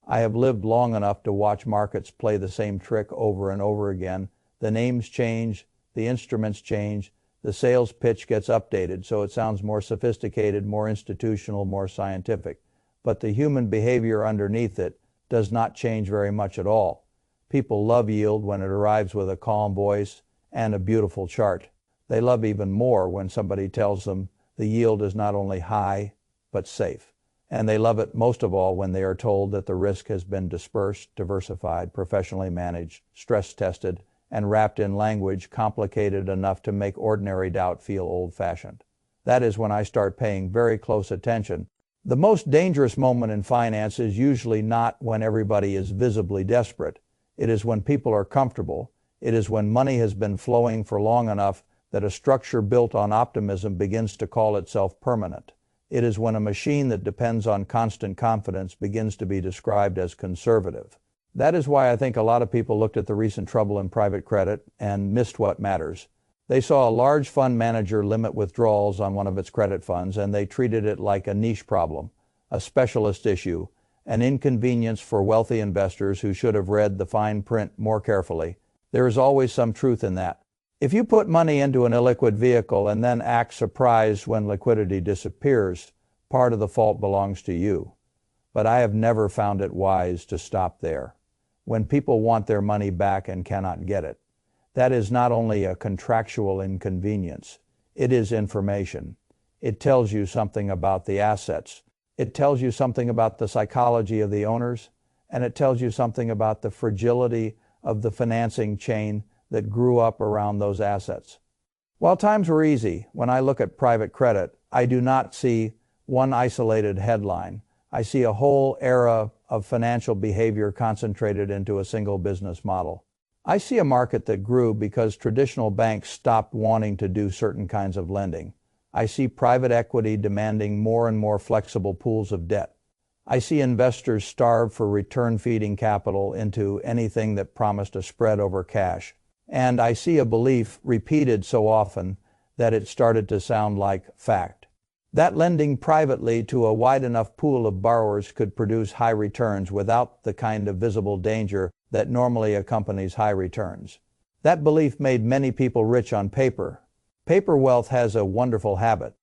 I have lived long enough to watch markets play the same trick over and over again. The names change, the instruments change, the sales pitch gets updated so it sounds more sophisticated, more institutional, more scientific. But the human behavior underneath it does not change very much at all. People love yield when it arrives with a calm voice and a beautiful chart. They love even more when somebody tells them the yield is not only high, but safe. And they love it most of all when they are told that the risk has been dispersed, diversified, professionally managed, stress-tested, and wrapped in language complicated enough to make ordinary doubt feel old-fashioned. That is when I start paying very close attention. The most dangerous moment in finance is usually not when everybody is visibly desperate. It is when people are comfortable. It is when money has been flowing for long enough that a structure built on optimism begins to call itself permanent. It is when a machine that depends on constant confidence begins to be described as conservative. That is why I think a lot of people looked at the recent trouble in private credit and missed what matters. They saw a large fund manager limit withdrawals on one of its credit funds, and they treated it like a niche problem, a specialist issue, an inconvenience for wealthy investors who should have read the fine print more carefully. There is always some truth in that. If you put money into an illiquid vehicle and then act surprised when liquidity disappears, part of the fault belongs to you. But I have never found it wise to stop there. When people want their money back and cannot get it, that is not only a contractual inconvenience, it is information. It tells you something about the assets. It tells you something about the psychology of the owners, and it tells you something about the fragility of the financing chain that grew up around those assets. While times were easy, when I look at private credit, I do not see one isolated headline. I see a whole era of financial behavior concentrated into a single business model. I see a market that grew because traditional banks stopped wanting to do certain kinds of lending. I see private equity demanding more and more flexible pools of debt. I see investors starve for return-feeding capital into anything that promised a spread over cash. And I see a belief repeated so often that it started to sound like fact. That lending privately to a wide enough pool of borrowers could produce high returns without the kind of visible danger that normally accompanies high returns. That belief made many people rich on paper. Paper wealth has a wonderful habit.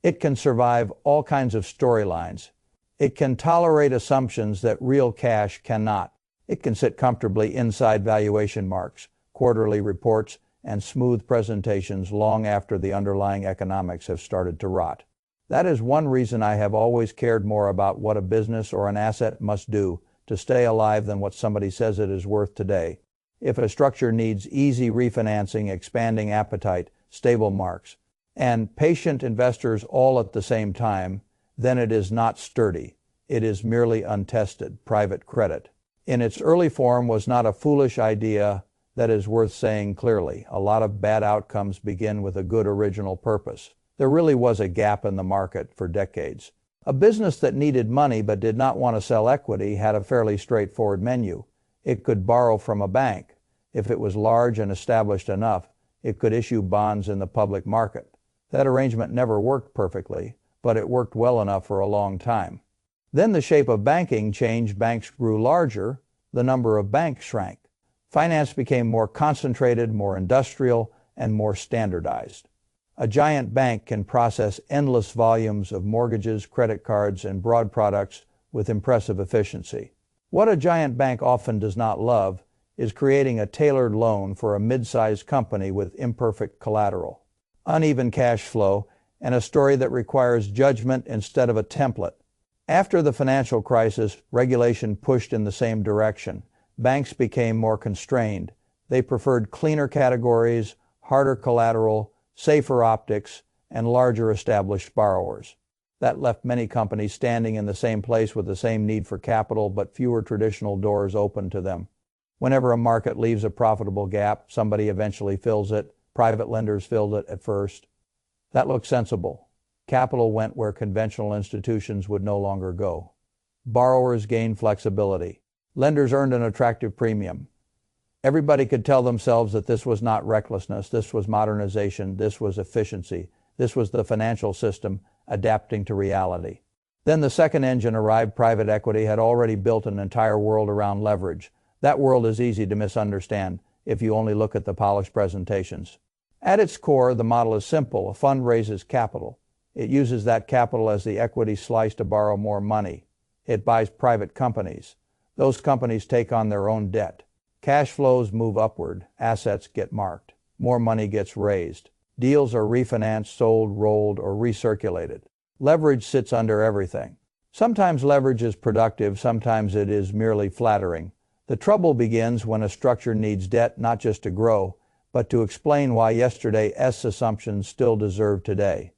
It can survive all kinds of storylines. It can tolerate assumptions that real cash cannot. It can sit comfortably inside valuation marks, quarterly reports, and smooth presentations long after the underlying economics have started to rot. That is one reason I have always cared more about what a business or an asset must do to stay alive than what somebody says it is worth today. If a structure needs easy refinancing, expanding appetite, stable marks, and patient investors all at the same time, then it is not sturdy. It is merely untested private credit. In its early form was not a foolish idea that is worth saying clearly. A lot of bad outcomes begin with a good original purpose. There really was a gap in the market for decades. A business that needed money but did not want to sell equity had a fairly straightforward menu. It could borrow from a bank. If it was large and established enough, it could issue bonds in the public market. That arrangement never worked perfectly, but it worked well enough for a long time. Then the shape of banking changed. Banks grew larger. The number of banks shrank. Finance became more concentrated, more industrial, and more standardized. A giant bank can process endless volumes of mortgages, credit cards, and broad products with impressive efficiency. What a giant bank often does not love is creating a tailored loan for a mid-sized company with imperfect collateral, uneven cash flow, and a story that requires judgment instead of a template. After the financial crisis, regulation pushed in the same direction. Banks became more constrained. They preferred cleaner categories, harder collateral, safer optics, and larger established borrowers. That left many companies standing in the same place with the same need for capital, but fewer traditional doors open to them. Whenever a market leaves a profitable gap, somebody eventually fills it. Private lenders filled it at first. That looked sensible. Capital went where conventional institutions would no longer go. Borrowers gained flexibility. Lenders earned an attractive premium. Everybody could tell themselves that this was not recklessness, this was modernization, this was efficiency, this was the financial system adapting to reality. Then the second engine arrived. Private equity had already built an entire world around leverage. That world is easy to misunderstand if you only look at the polished presentations. At its core, the model is simple. A fund raises capital. It uses that capital as the equity slice to borrow more money. It buys private companies. Those companies take on their own debt. Cash flows move upward. Assets get marked. More money gets raised. Deals are refinanced, sold, rolled, or recirculated. Leverage sits under everything. Sometimes leverage is productive, sometimes it is merely flattering. The trouble begins when a structure needs debt not just to grow, but to explain why yesterday's assumptions still deserve today.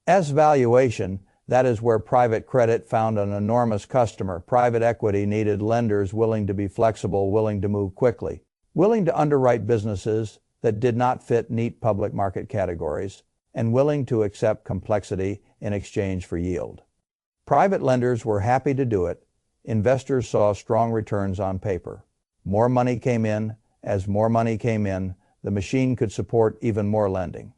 S valuation, that is where private credit found an enormous customer. Private equity needed lenders willing to be flexible, willing to move quickly, willing to underwrite businesses that did not fit neat public market categories, and willing to accept complexity in exchange for yield. Private lenders were happy to do it. Investors saw strong returns on paper. More money came in. As more money came in, the machine could support even more lending.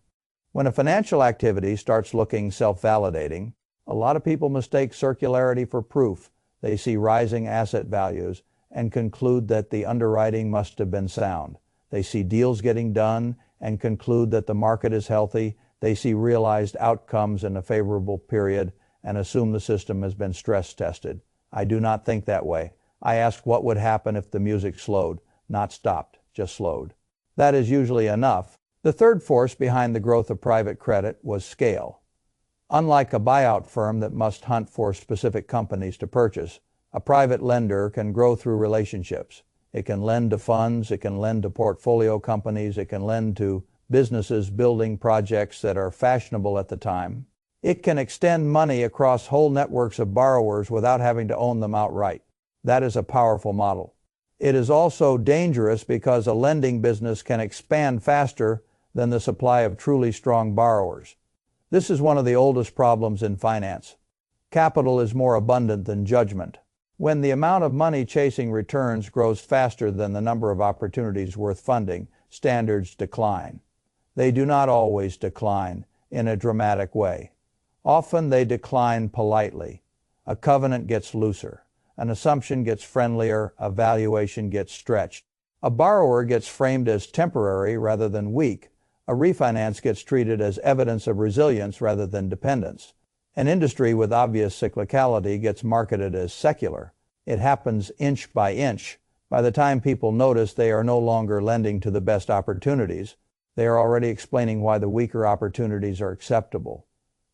When a financial activity starts looking self-validating, a lot of people mistake circularity for proof. They see rising asset values and conclude that the underwriting must have been sound. They see deals getting done and conclude that the market is healthy. They see realized outcomes in a favorable period and assume the system has been stress tested. I do not think that way. I ask what would happen if the music slowed, not stopped, just slowed. That is usually enough. The third force behind the growth of private credit was scale. Unlike a buyout firm that must hunt for specific companies to purchase, a private lender can grow through relationships. It can lend to funds, it can lend to portfolio companies, it can lend to businesses building projects that are fashionable at the time. It can extend money across whole networks of borrowers without having to own them outright. That is a powerful model. It is also dangerous because a lending business can expand faster than the supply of truly strong borrowers. This is one of the oldest problems in finance. Capital is more abundant than judgment. When the amount of money chasing returns grows faster than the number of opportunities worth funding, standards decline. They do not always decline in a dramatic way. Often they decline politely. A covenant gets looser. An assumption gets friendlier. A valuation gets stretched. A borrower gets framed as temporary rather than weak. A refinance gets treated as evidence of resilience rather than dependence. An industry with obvious cyclicality gets marketed as secular. It happens inch by inch. By the time people notice, they are no longer lending to the best opportunities. They are already explaining why the weaker opportunities are acceptable.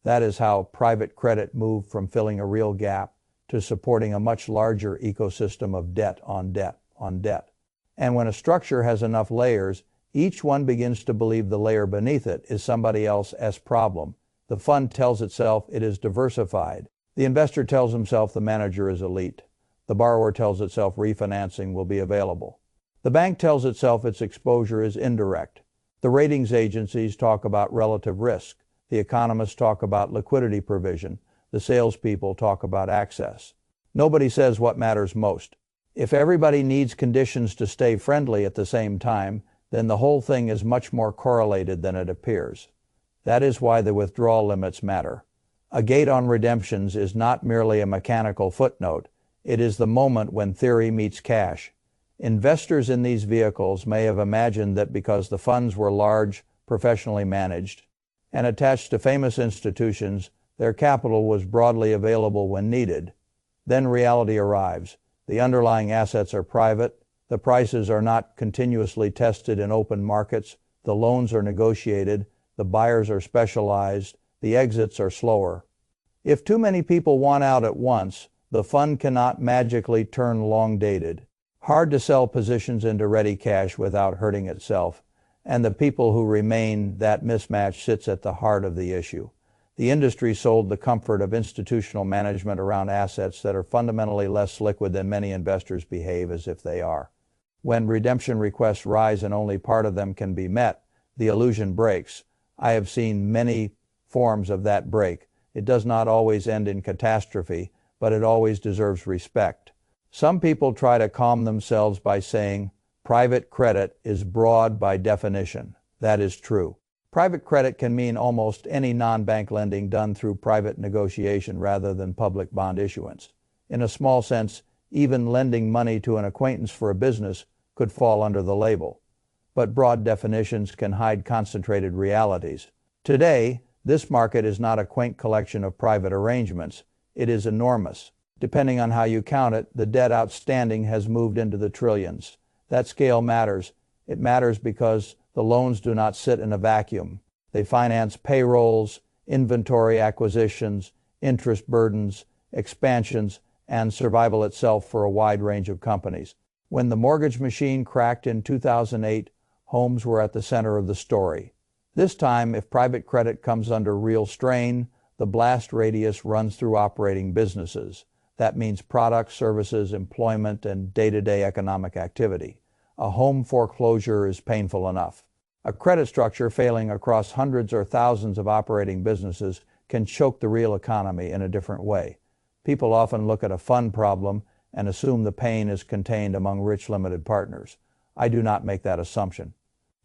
That is how private credit moved from filling a real gap to supporting a much larger ecosystem of debt on debt on debt. And when a structure has enough layers, each one begins to believe the layer beneath it is somebody else's problem. The fund tells itself it is diversified. The investor tells himself the manager is elite. The borrower tells itself refinancing will be available. The bank tells itself its exposure is indirect. The ratings agencies talk about relative risk. The economists talk about liquidity provision. The salespeople talk about access. Nobody says what matters most. If everybody needs conditions to stay friendly at the same time, then the whole thing is much more correlated than it appears. That is why the withdrawal limits matter. A gate on redemptions is not merely a mechanical footnote. It is the moment when theory meets cash. Investors in these vehicles may have imagined that because the funds were large, professionally managed, and attached to famous institutions, their capital was broadly available when needed. Then reality arrives. The underlying assets are private. The prices are not continuously tested in open markets. The loans are negotiated. The buyers are specialized. The exits are slower. If too many people want out at once, the fund cannot magically turn long-dated. Hard to sell positions into ready cash without hurting itself, and the people who remain, that mismatch sits at the heart of the issue. The industry sold the comfort of institutional management around assets that are fundamentally less liquid than many investors behave as if they are. When redemption requests rise and only part of them can be met, the illusion breaks. I have seen many forms of that break. It does not always end in catastrophe, but it always deserves respect. Some people try to calm themselves by saying, private credit is broad by definition. That is true. Private credit can mean almost any non-bank lending done through private negotiation rather than public bond issuance. In a small sense, even lending money to an acquaintance for a business could fall under the label. But broad definitions can hide concentrated realities. Today, this market is not a quaint collection of private arrangements. It is enormous. Depending on how you count it, the debt outstanding has moved into the trillions. That scale matters. It matters because the loans do not sit in a vacuum. They finance payrolls, inventory acquisitions, interest burdens, expansions, and survival itself for a wide range of companies. When the mortgage machine cracked in 2008, homes were at the center of the story. This time, if private credit comes under real strain, the blast radius runs through operating businesses. That means products, services, employment, and day-to-day economic activity. A home foreclosure is painful enough. A credit structure failing across hundreds or thousands of operating businesses can choke the real economy in a different way. People often look at a fund problem and assume the pain is contained among rich limited partners. I do not make that assumption.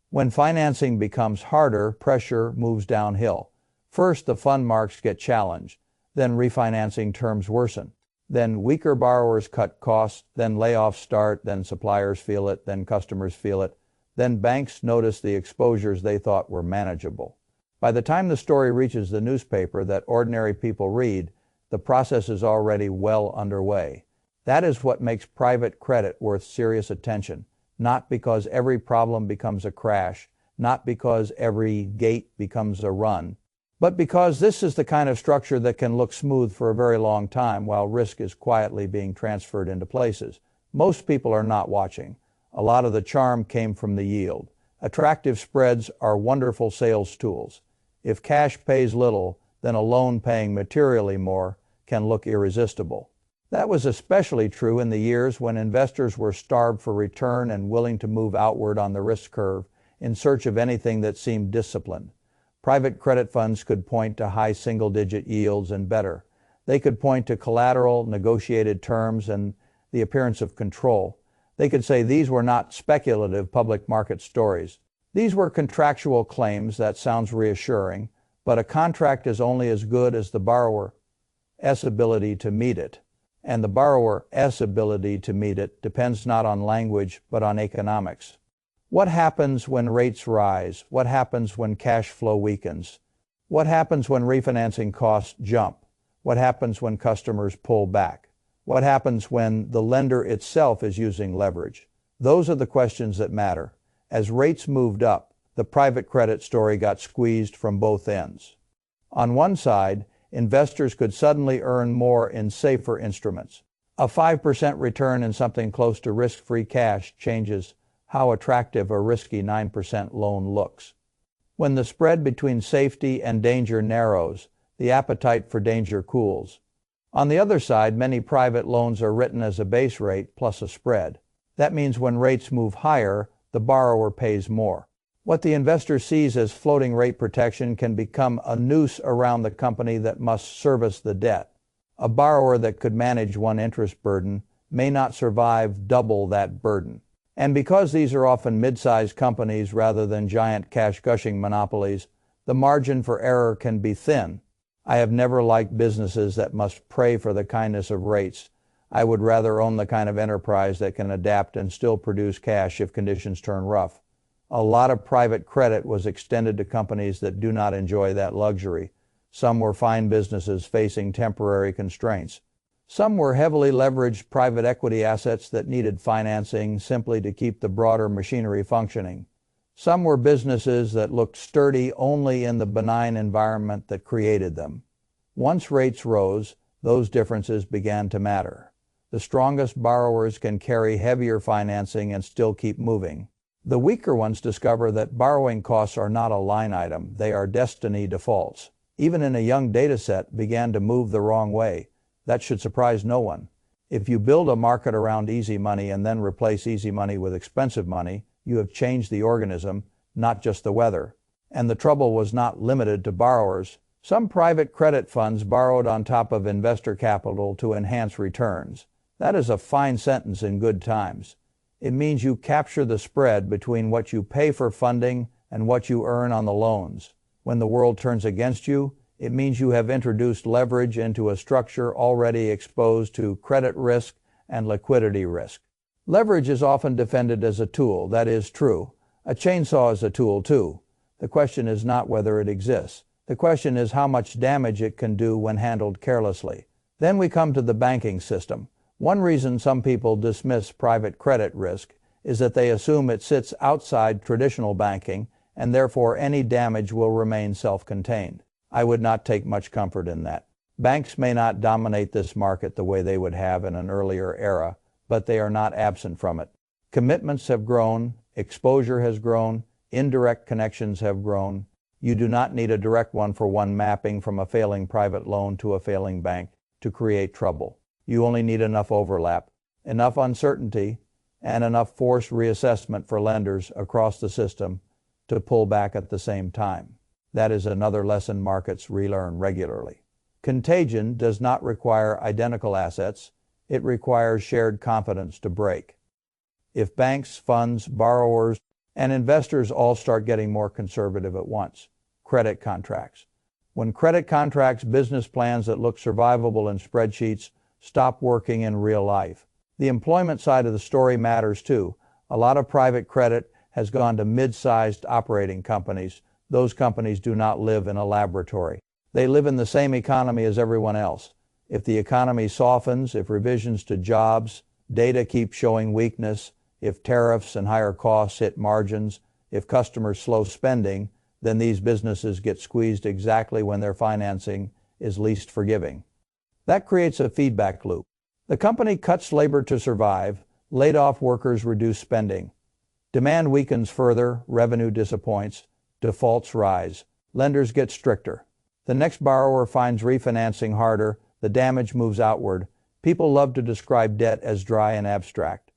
When financing becomes harder, pressure moves downhill. First, the fund marks get challenged. Then refinancing terms worsen. Then weaker borrowers cut costs. Then layoffs start. Then suppliers feel it. Then customers feel it. Then banks notice the exposures they thought were manageable. By the time the story reaches the newspaper that ordinary people read, the process is already well underway. That is what makes private credit worth serious attention. Not because every problem becomes a crash, not because every gate becomes a run, but because this is the kind of structure that can look smooth for a very long time while risk is quietly being transferred into places. Most people are not watching. A lot of the charm came from the yield. Attractive spreads are wonderful sales tools. If cash pays little, then a loan paying materially more can look irresistible. That was especially true in the years when investors were starved for return and willing to move outward on the risk curve in search of anything that seemed disciplined. Private credit funds could point to high single-digit yields and better. They could point to collateral, negotiated terms, and the appearance of control. They could say these were not speculative public market stories. These were contractual claims. That sounds reassuring, but a contract is only as good as the borrower's ability to meet it. And the borrower's ability to meet it depends not on language, but on economics. What happens when rates rise? What happens when cash flow weakens? What happens when refinancing costs jump? What happens when customers pull back? What happens when the lender itself is using leverage? Those are the questions that matter. As rates moved up, the private credit story got squeezed from both ends. On one side, investors could suddenly earn more in safer instruments. A 5% return in something close to risk-free cash changes how attractive a risky 9% loan looks. When the spread between safety and danger narrows, the appetite for danger cools. On the other side, many private loans are written as a base rate plus a spread. That means when rates move higher, the borrower pays more. What the investor sees as floating rate protection can become a noose around the company that must service the debt. A borrower that could manage one interest burden may not survive double that burden. And because these are often mid-sized companies rather than giant cash-gushing monopolies, the margin for error can be thin. I have never liked businesses that must pray for the kindness of rates. I would rather own the kind of enterprise that can adapt and still produce cash if conditions turn rough. A lot of private credit was extended to companies that do not enjoy that luxury. Some were fine businesses facing temporary constraints. Some were heavily leveraged private equity assets that needed financing simply to keep the broader machinery functioning. Some were businesses that looked sturdy only in the benign environment that created them. Once rates rose, those differences began to matter. The strongest borrowers can carry heavier financing and still keep moving. The weaker ones discover that borrowing costs are not a line item, they are destiny defaults. Even in a young data set, began to move the wrong way. That should surprise no one. If you build a market around easy money and then replace easy money with expensive money, you have changed the organism, not just the weather. And the trouble was not limited to borrowers. Some private credit funds borrowed on top of investor capital to enhance returns. That is a fine sentence in good times. It means you capture the spread between what you pay for funding and what you earn on the loans. When the world turns against you, it means you have introduced leverage into a structure already exposed to credit risk and liquidity risk. Leverage is often defended as a tool. That is true. A chainsaw is a tool too. The question is not whether it exists. The question is how much damage it can do when handled carelessly. Then we come to the banking system. One reason some people dismiss private credit risk is that they assume it sits outside traditional banking and therefore any damage will remain self-contained. I would not take much comfort in that. Banks may not dominate this market the way they would have in an earlier era, but they are not absent from it. Commitments have grown, exposure has grown, indirect connections have grown. You do not need a direct one-for-one mapping from a failing private loan to a failing bank to create trouble. You only need enough overlap, enough uncertainty, and enough forced reassessment for lenders across the system to pull back at the same time. That is another lesson markets relearn regularly. Contagion does not require identical assets. It requires shared confidence to break. If banks, funds, borrowers, and investors all start getting more conservative at once, credit contracts. When credit contracts, business plans that look survivable in spreadsheets, stop working in real life. The employment side of the story matters too. A lot of private credit has gone to mid-sized operating companies. Those companies do not live in a laboratory. They live in the same economy as everyone else. If the economy softens, if revisions to jobs, data keep showing weakness, if tariffs and higher costs hit margins, if customers slow spending, then these businesses get squeezed exactly when their financing is least forgiving. That creates a feedback loop. The company cuts labor to survive, laid off workers reduce spending. Demand weakens further, revenue disappoints, defaults rise, lenders get stricter. The next borrower finds refinancing harder, the damage moves outward. People love to describe debt as dry and abstract.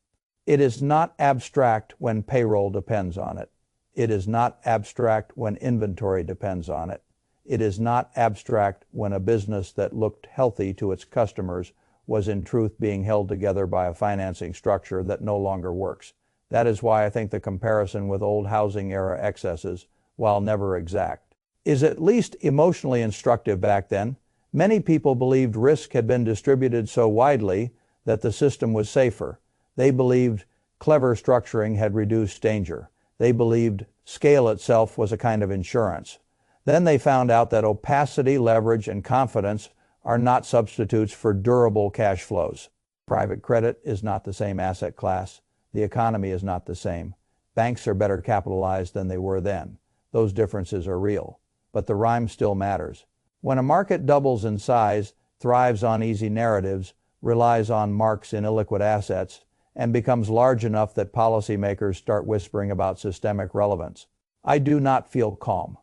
It is not abstract when payroll depends on it. It is not abstract when inventory depends on it. It is not abstract when a business that looked healthy to its customers was in truth being held together by a financing structure that no longer works. That is why I think the comparison with old housing era excesses, while never exact, is at least emotionally instructive back then. Many people believed risk had been distributed so widely that the system was safer. They believed clever structuring had reduced danger. They believed scale itself was a kind of insurance. Then they found out that opacity, leverage, and confidence are not substitutes for durable cash flows. Private credit is not the same asset class. The economy is not the same. Banks are better capitalized than they were then. Those differences are real. But the rhyme still matters. When a market doubles in size, thrives on easy narratives, relies on marks in illiquid assets, and becomes large enough that policymakers start whispering about systemic relevance, I do not feel calm.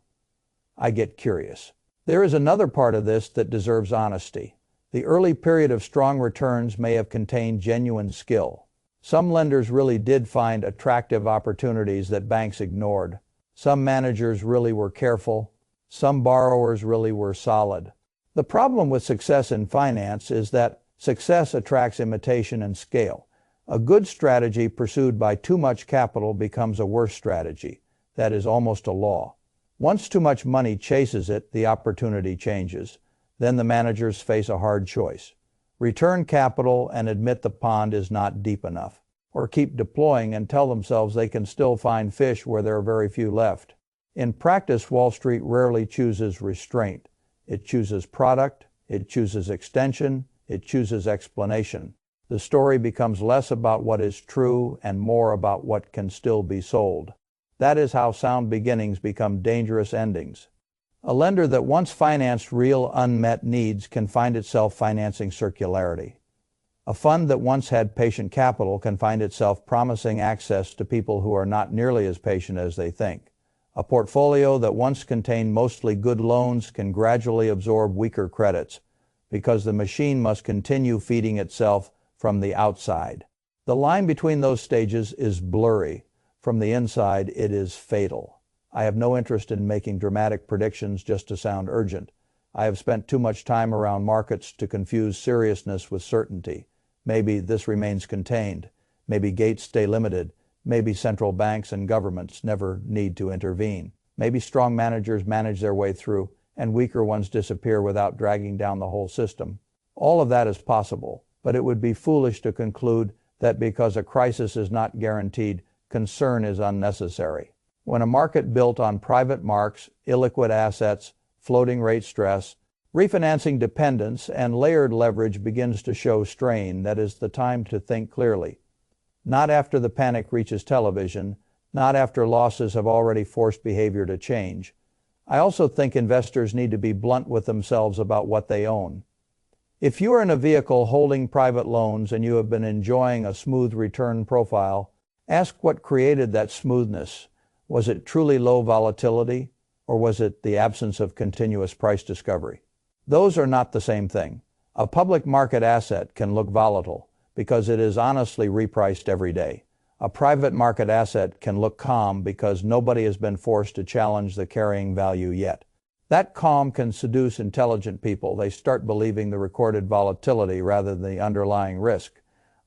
I get curious. There is another part of this that deserves honesty. The early period of strong returns may have contained genuine skill. Some lenders really did find attractive opportunities that banks ignored. Some managers really were careful. Some borrowers really were solid. The problem with success in finance is that success attracts imitation and scale. A good strategy pursued by too much capital becomes a worse strategy. That is almost a law. Once too much money chases it, the opportunity changes. Then the managers face a hard choice. Return capital and admit the pond is not deep enough, or keep deploying and tell themselves they can still find fish where there are very few left. In practice, Wall Street rarely chooses restraint. It chooses product, it chooses extension, it chooses explanation. The story becomes less about what is true and more about what can still be sold. That is how sound beginnings become dangerous endings. A lender that once financed real unmet needs can find itself financing circularity. A fund that once had patient capital can find itself promising access to people who are not nearly as patient as they think. A portfolio that once contained mostly good loans can gradually absorb weaker credits because the machine must continue feeding itself from the outside. The line between those stages is blurry. From the inside, it is fatal. I have no interest in making dramatic predictions just to sound urgent. I have spent too much time around markets to confuse seriousness with certainty. Maybe this remains contained. Maybe gates stay limited. Maybe central banks and governments never need to intervene. Maybe strong managers manage their way through and weaker ones disappear without dragging down the whole system. All of that is possible, but it would be foolish to conclude that because a crisis is not guaranteed, concern is unnecessary. When a market built on private marks, illiquid assets, floating rate stress, refinancing dependence, and layered leverage begins to show strain, that is the time to think clearly. Not after the panic reaches television, not after losses have already forced behavior to change. I also think investors need to be blunt with themselves about what they own. If you are in a vehicle holding private loans and you have been enjoying a smooth return profile, ask what created that smoothness. Was it truly low volatility, or was it the absence of continuous price discovery? Those are not the same thing. A public market asset can look volatile because it is honestly repriced every day. A private market asset can look calm because nobody has been forced to challenge the carrying value yet. That calm can seduce intelligent people. They start believing the recorded volatility rather than the underlying risk.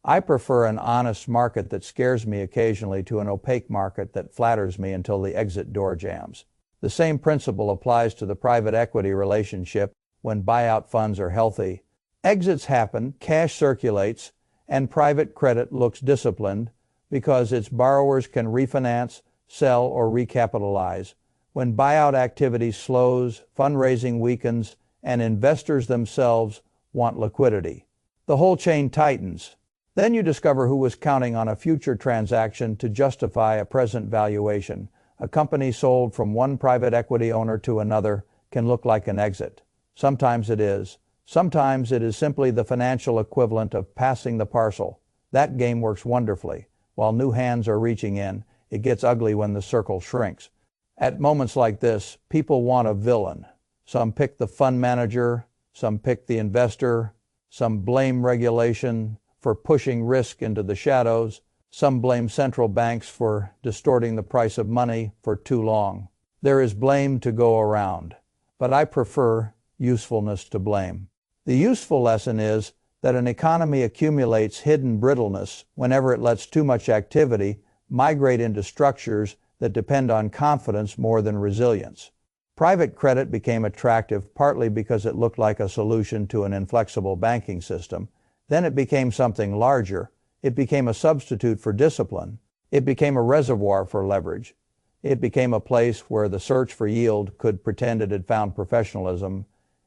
I prefer an honest market that scares me occasionally to an opaque market that flatters me until the exit door jams. The same principle applies to the private equity relationship. When buyout funds are healthy, exits happen, cash circulates, and private credit looks disciplined because its borrowers can refinance, sell, or recapitalize. When buyout activity slows, fundraising weakens, and investors themselves want liquidity, the whole chain tightens. Then you discover who was counting on a future transaction to justify a present valuation. A company sold from one private equity owner to another can look like an exit. Sometimes it is. Sometimes it is simply the financial equivalent of passing the parcel. That game works wonderfully. While new hands are reaching in, it gets ugly when the circle shrinks. At moments like this, people want a villain. Some pick the fund manager, some pick the investor, some blame regulation for pushing risk into the shadows, some blame central banks for distorting the price of money for too long. There is blame to go around, but I prefer usefulness to blame. The useful lesson is that an economy accumulates hidden brittleness whenever it lets too much activity migrate into structures that depend on confidence more than resilience. Private credit became attractive partly because it looked like a solution to an inflexible banking system. Then it became something larger. It became a substitute for discipline. It became a reservoir for leverage. It became a place where the search for yield could pretend it had found professionalism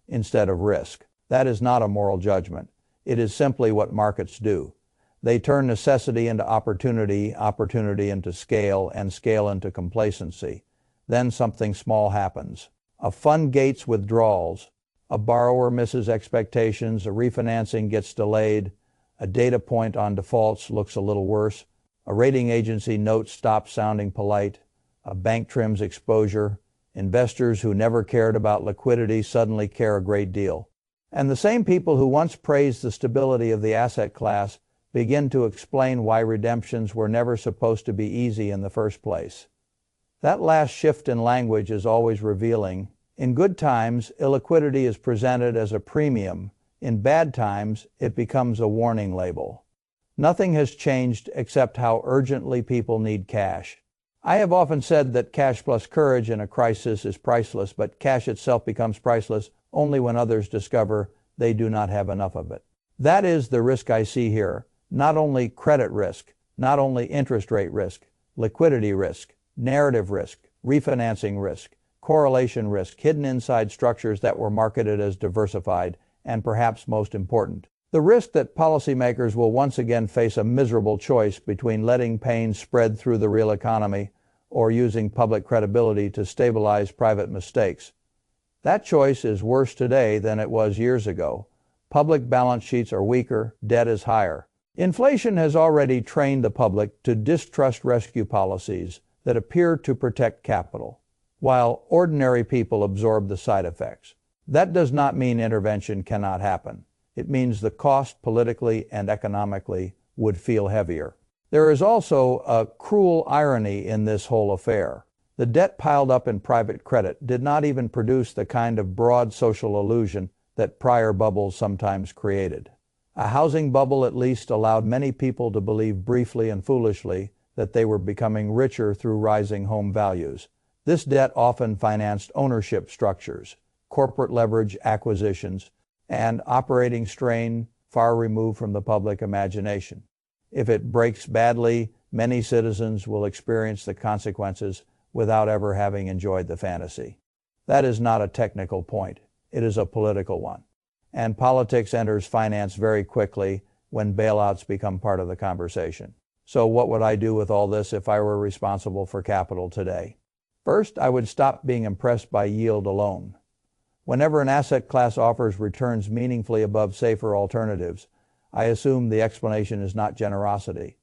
instead of risk. That is not a moral judgment. It is simply what markets do. They turn necessity into opportunity, opportunity into scale, and scale into complacency. Then something small happens. A fund gates withdrawals. A borrower misses expectations. A refinancing gets delayed. A data point on defaults looks a little worse. A rating agency note stops sounding polite. A bank trims exposure. Investors who never cared about liquidity suddenly care a great deal. And the same people who once praised the stability of the asset class begin to explain why redemptions were never supposed to be easy in the first place. That last shift in language is always revealing. In good times, illiquidity is presented as a premium. In bad times, it becomes a warning label. Nothing has changed except how urgently people need cash. I have often said that cash plus courage in a crisis is priceless, but cash itself becomes priceless only when others discover they do not have enough of it. That is the risk I see here. Not only credit risk, not only interest rate risk, liquidity risk, narrative risk, refinancing risk, correlation risk, hidden inside structures that were marketed as diversified, and perhaps most important, the risk that policymakers will once again face a miserable choice between letting pain spread through the real economy or using public credibility to stabilize private mistakes. That choice is worse today than it was years ago. Public balance sheets are weaker, debt is higher. Inflation has already trained the public to distrust rescue policies that appear to protect capital, while ordinary people absorb the side effects. That does not mean intervention cannot happen. It means the cost politically and economically would feel heavier. There is also a cruel irony in this whole affair. The debt piled up in private credit did not even produce the kind of broad social illusion that prior bubbles sometimes created. A housing bubble at least allowed many people to believe briefly and foolishly that they were becoming richer through rising home values. This debt often financed ownership structures, corporate leverage acquisitions, and operating strain far removed from the public imagination. If it breaks badly, many citizens will experience the consequences without ever having enjoyed the fantasy. That is not a technical point. It is a political one. And politics enters finance very quickly when bailouts become part of the conversation. So what would I do with all this if I were responsible for capital today? First, I would stop being impressed by yield alone. Whenever an asset class offers returns meaningfully above safer alternatives, I assume the explanation is not generosity.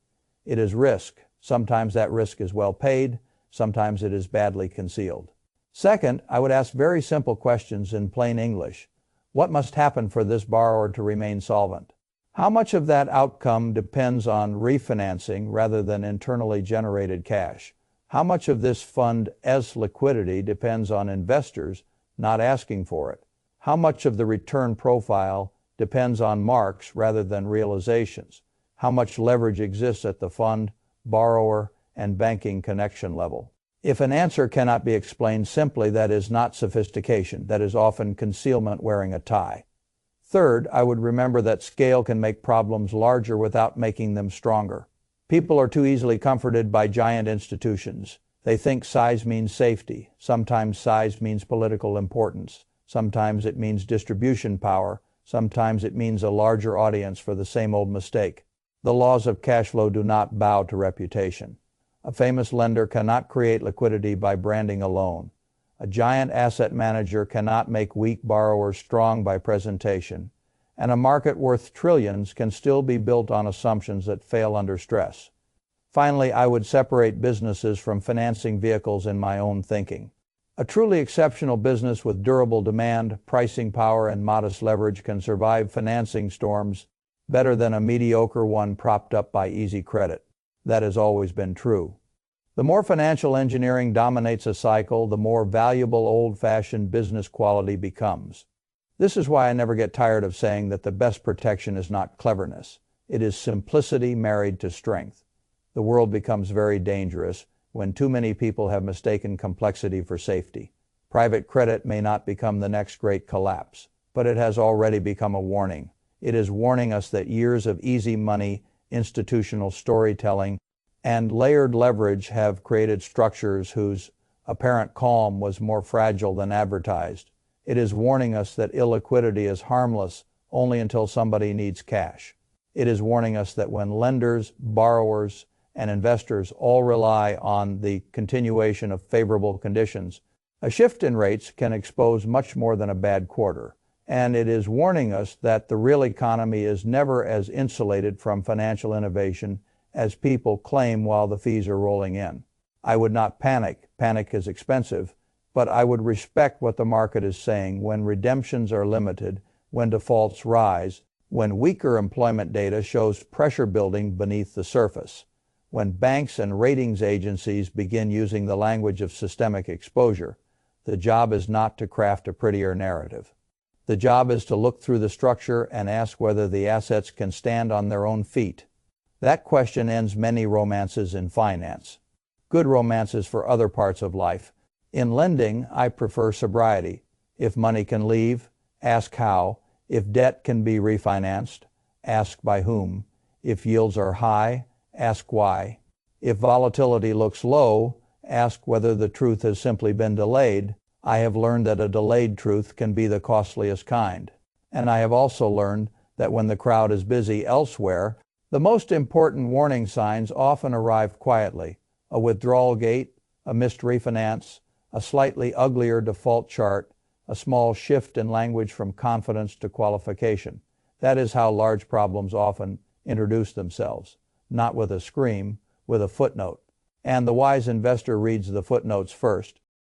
It is risk. Sometimes that risk is well paid, sometimes it is badly concealed. Second, I would ask very simple questions in plain English. What must happen for this borrower to remain solvent? How much of that outcome depends on refinancing rather than internally generated cash? How much of this fund as liquidity depends on investors not asking for it? How much of the return profile depends on marks rather than realizations? How much leverage exists at the fund, borrower, and banking connection level? If an answer cannot be explained simply, that is not sophistication. That is often concealment wearing a tie. Third, I would remember that scale can make problems larger without making them stronger. People are too easily comforted by giant institutions. They think size means safety. Sometimes size means political importance. Sometimes it means distribution power. Sometimes it means a larger audience for the same old mistake. The laws of cash flow do not bow to reputation. A famous lender cannot create liquidity by branding alone. A giant asset manager cannot make weak borrowers strong by presentation. And a market worth trillions can still be built on assumptions that fail under stress. Finally, I would separate businesses from financing vehicles in my own thinking. A truly exceptional business with durable demand, pricing power, and modest leverage can survive financing storms better than a mediocre one propped up by easy credit. That has always been true. The more financial engineering dominates a cycle, the more valuable old-fashioned business quality becomes. This is why I never get tired of saying that the best protection is not cleverness. It is simplicity married to strength. The world becomes very dangerous when too many people have mistaken complexity for safety. Private credit may not become the next great collapse, but it has already become a warning. It is warning us that years of easy money, institutional storytelling, and layered leverage have created structures whose apparent calm was more fragile than advertised. It is warning us that illiquidity is harmless only until somebody needs cash. It is warning us that when lenders, borrowers, and investors all rely on the continuation of favorable conditions, a shift in rates can expose much more than a bad quarter. And it is warning us that the real economy is never as insulated from financial innovation as people claim while the fees are rolling in. I would not panic. Panic is expensive. But I would respect what the market is saying when redemptions are limited, when defaults rise, when weaker employment data shows pressure building beneath the surface, when banks and ratings agencies begin using the language of systemic exposure. The job is not to craft a prettier narrative. The job is to look through the structure and ask whether the assets can stand on their own feet. That question ends many romances in finance. Good romances for other parts of life. In lending, I prefer sobriety. If money can leave, ask how. If debt can be refinanced, ask by whom. If yields are high, ask why. If volatility looks low, ask whether the truth has simply been delayed. I have learned that a delayed truth can be the costliest kind. And I have also learned that when the crowd is busy elsewhere, the most important warning signs often arrive quietly. A withdrawal gate, a missed refinance, a slightly uglier default chart, a small shift in language from confidence to qualification. That is how large problems often introduce themselves. Not with a scream, with a footnote. And the wise investor reads the footnotes first.